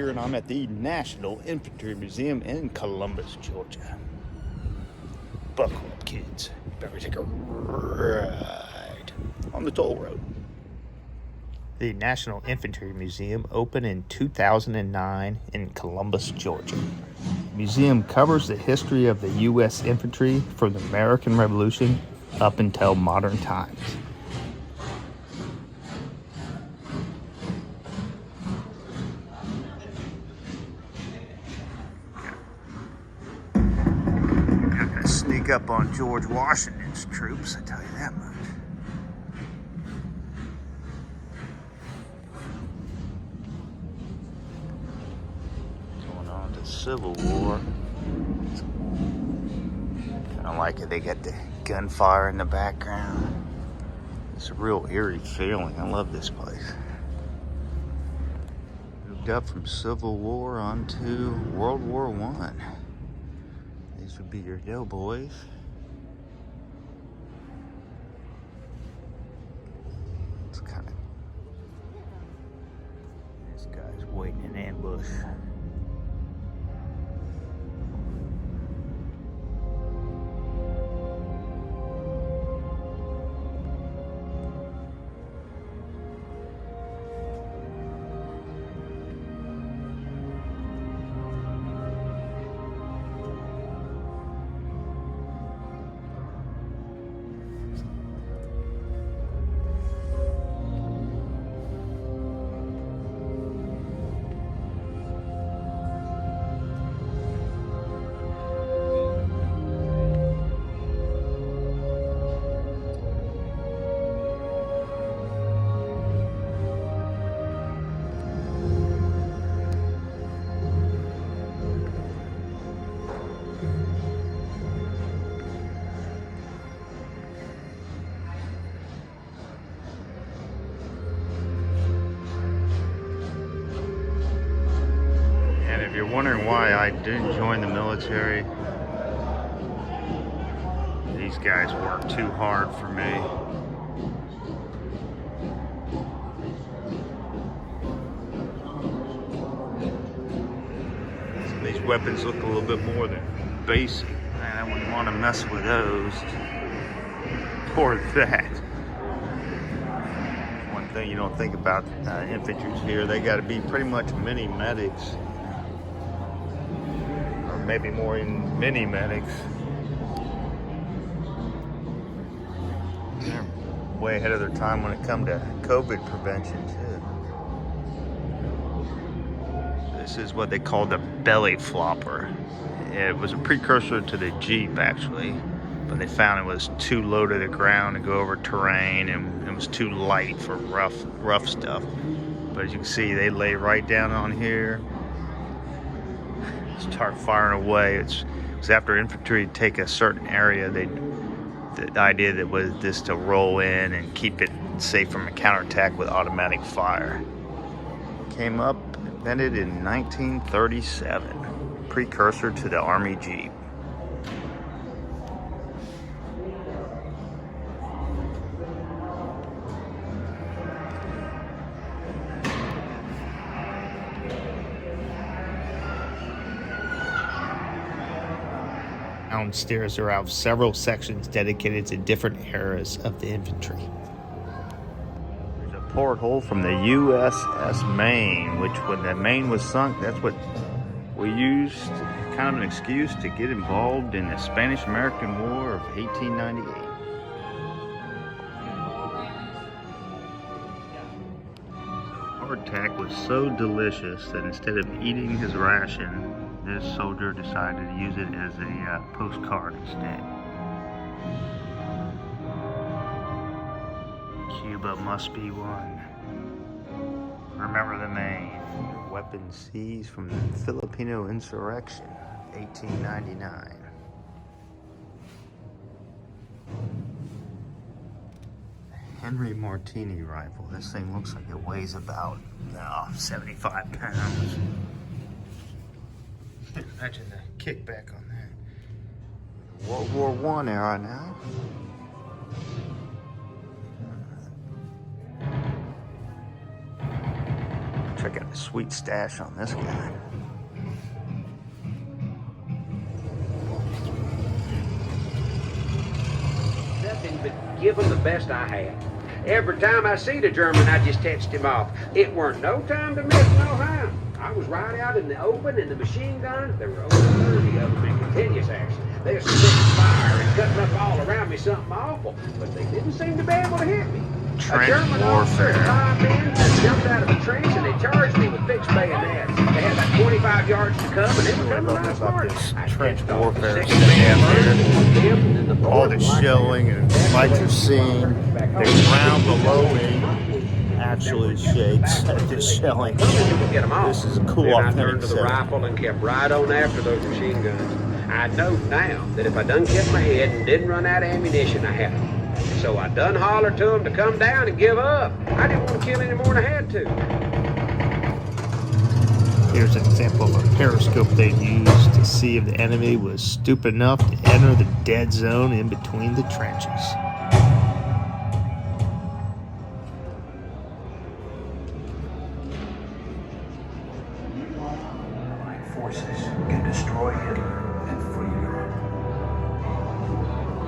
here, and I'm at the National Infantry Museum in Columbus, Georgia. Buckle up, kids. Better take a ride on the toll road. The National Infantry Museum opened in 2009 in Columbus, Georgia. The museum covers the history of the U.S. infantry from the American Revolution up until modern times. Not gonna sneak up on George Washington's troops, I tell you that much. Going on to Civil War. Kind of like it. They got the gunfire in the background. It's a real eerie feeling. I love this place. Moved up from Civil War onto World War I. These would be your doughboys. It's kind of... This guy's waiting in ambush. If you're wondering why I didn't join the military, these guys work too hard for me. So these weapons look a little bit more than basic. Man, I wouldn't want to mess with those. Or that. One thing you don't think about infantry here, they got to be pretty much mini medics. Maybe more in mini medics. They're way ahead of their time when it comes to COVID prevention too. This is what they call the belly flopper. It was a precursor to the Jeep actually, but they found it was too low to the ground to go over terrain, and it was too light for rough stuff. But as you can see, they lay right down on here. Start firing away. It was after infantry take a certain area. The idea that was this to roll in and keep it safe from a counterattack with automatic fire. Came up, invented in 1937, precursor to the Army Jeep. Downstairs there are several sections dedicated to different eras of the infantry. There's a porthole from the USS Maine, which when the Maine was sunk, that's what we used, kind of an excuse to get involved in the Spanish-American War of 1898. Hardtack was so delicious that instead of eating his ration, this soldier decided to use it as a postcard instead. Cuba must be one. Remember the Maine. Weapons seized from the Filipino insurrection, 1899. Henry Martini rifle. This thing looks like it weighs about 75 pounds. Imagine the kickback on that. World War I era now. Check out Sweet stash on this guy. Nothing but give him the best I had. Every time I see the German, I just touched him off. It weren't no time to miss no how. I was right out in the open, and the machine guns, there were over 30 of them in continuous action. They were spitting fire and cutting up all around me something awful, but they didn't seem to be able to hit me. Trench A German officer warfare. and 5 men just jumped out of a trench and they charged me with fixed bayonets. They had like 25 yards to come, and they were coming right smart. Trench warfare stuff down here. All the shelling and lights are seeing. The ground below me actually shakes at this shelling. This is a cool Then I authentic turned to the setup. rifle and kept right on after those machine guns. I know now that if I done kept my head and didn't run out of ammunition, I had them. So I done hollered to them to come down and give up. I didn't want to kill any more than I had to. Here's an example of a periscope they used to see if the enemy was stupid enough to enter the dead zone in between the trenches. Forces can destroy Hitler and free Europe.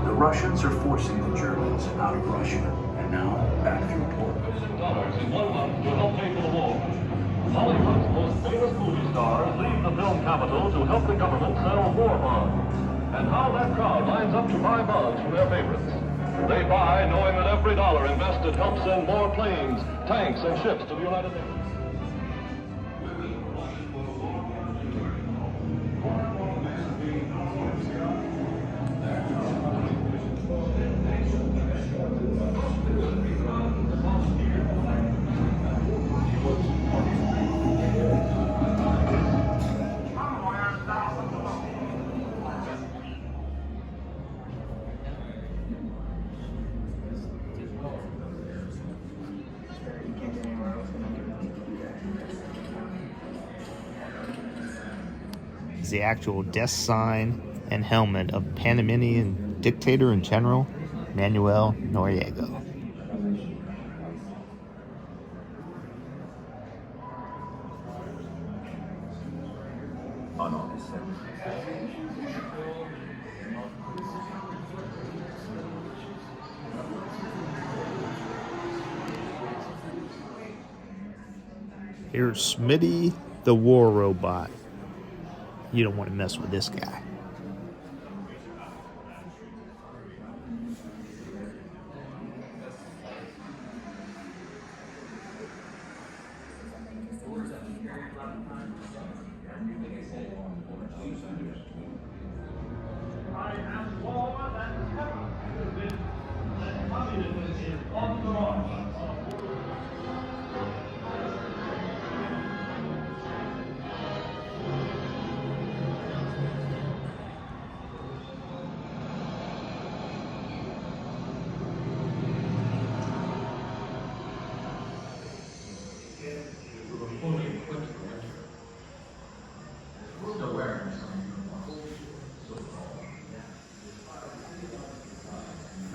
The Russians are forcing the Germans out of Russia and now back through Poland. Dollars in 1 month to help pay for the war. Hollywood's most famous movie stars leave the film capital to help the government sell war bonds. And how that crowd lines up to buy bonds from their favorites. They buy knowing that every dollar invested helps send more planes, tanks, and ships to the United States. Is the actual desk sign and helmet of Panamanian dictator and general Manuel Noriega. On August 7th. Here's Smitty, the war robot. You don't want to mess with this guy.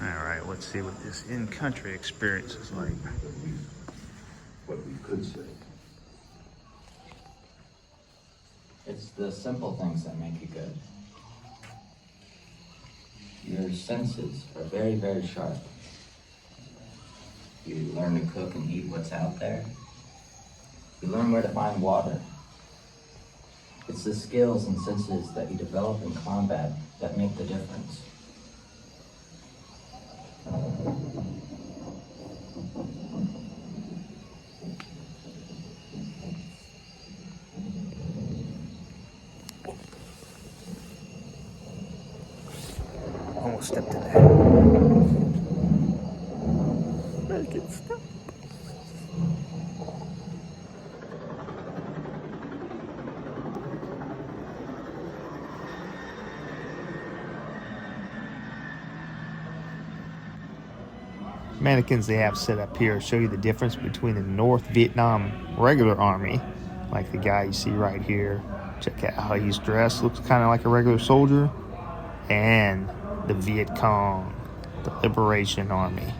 Alright, let's see what this in-country experience is like. What we could say. It's the simple things that make you good. Your senses are very, very sharp. You learn to cook and eat what's out there. You learn where to find water. It's the skills and senses that you develop in combat that make the difference. Almost stepped in there. Make it stop. Mannequins they have set up here show you the difference between the North Vietnam regular army, like the guy you see right here. Check out how he's dressed, looks kind of like a regular soldier, and the Viet Cong, the Liberation Army.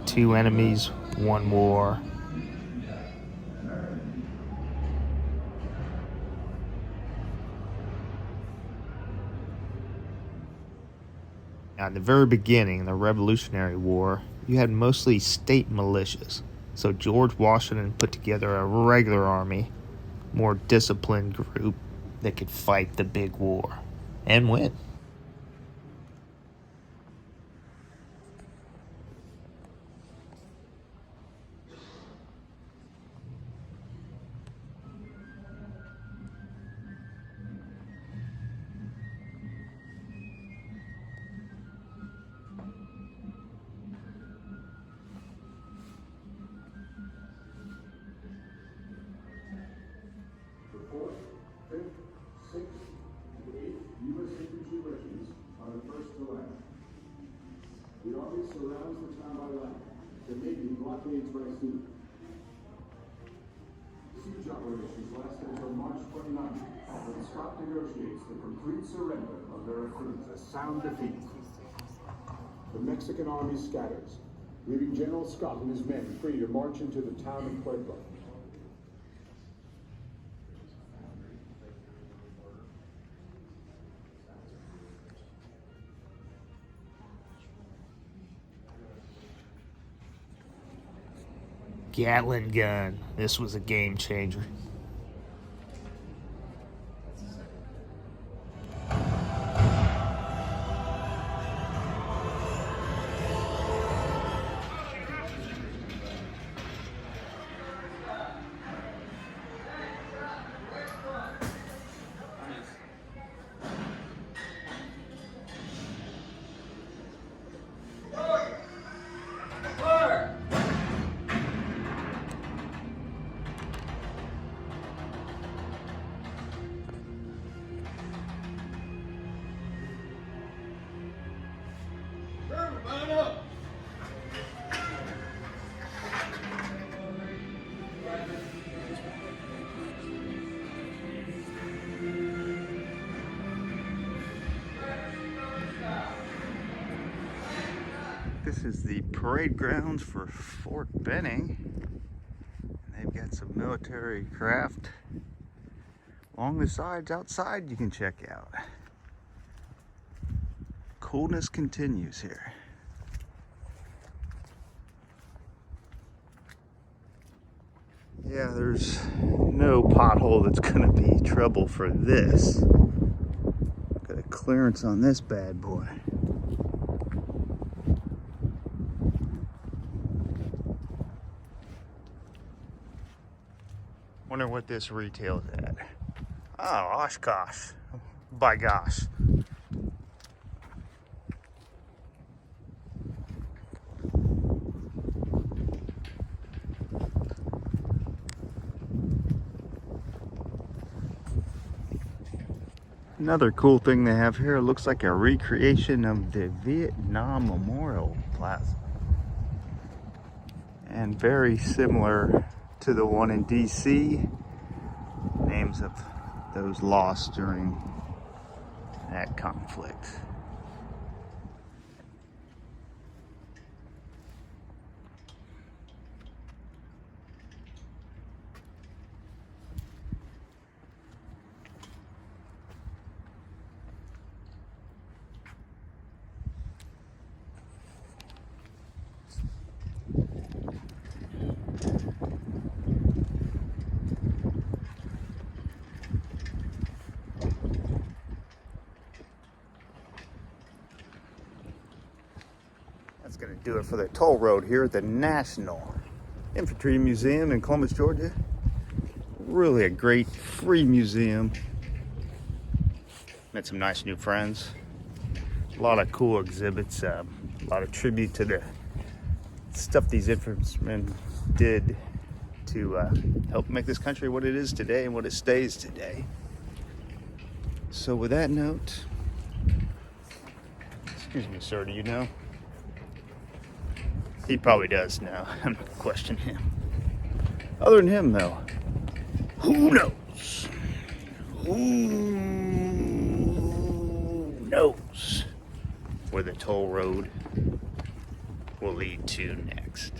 2 enemies, 1 war. Now, in the very beginning, in the Revolutionary War, you had mostly state militias. So George Washington put together a regular army, more disciplined group that could fight the big war and win. The 4th, 5th, 6th, and 8th U.S. Infantry regiments are the first to land. The Army surrounds the town by land. The Navy blockades by sea. Siege operations last until March 29th, when Scott negotiates the complete surrender of Veracruz. A sound defeat. The Mexican army scatters, leaving General Scott and his men free to march into the town of Puebla. Gatling gun. This was a game changer. This is the parade grounds for Fort Benning. They've got some military craft along the sides outside you can check out. Coolness continues here. Yeah, there's no pothole that's gonna be trouble for this. Got a clearance on this bad boy. Wonder what this retails at. Oh, Oshkosh. By gosh. Another cool thing they have here, it looks like a recreation of the Vietnam Memorial Plaza. And very similar to the one in DC. Names of those lost during that conflict. That's going to do it for the toll road here at the National Infantry Museum in Columbus, Georgia. Really a great free museum. Met some nice new friends. A lot of cool exhibits. A lot of tribute to the stuff these infantrymen did to help make this country what it is today and what it stays today. So with that note, excuse me, sir, do you know? He probably does know. I'm not gonna question him. Other than him, though, who knows? Who knows where the toll road will lead to next?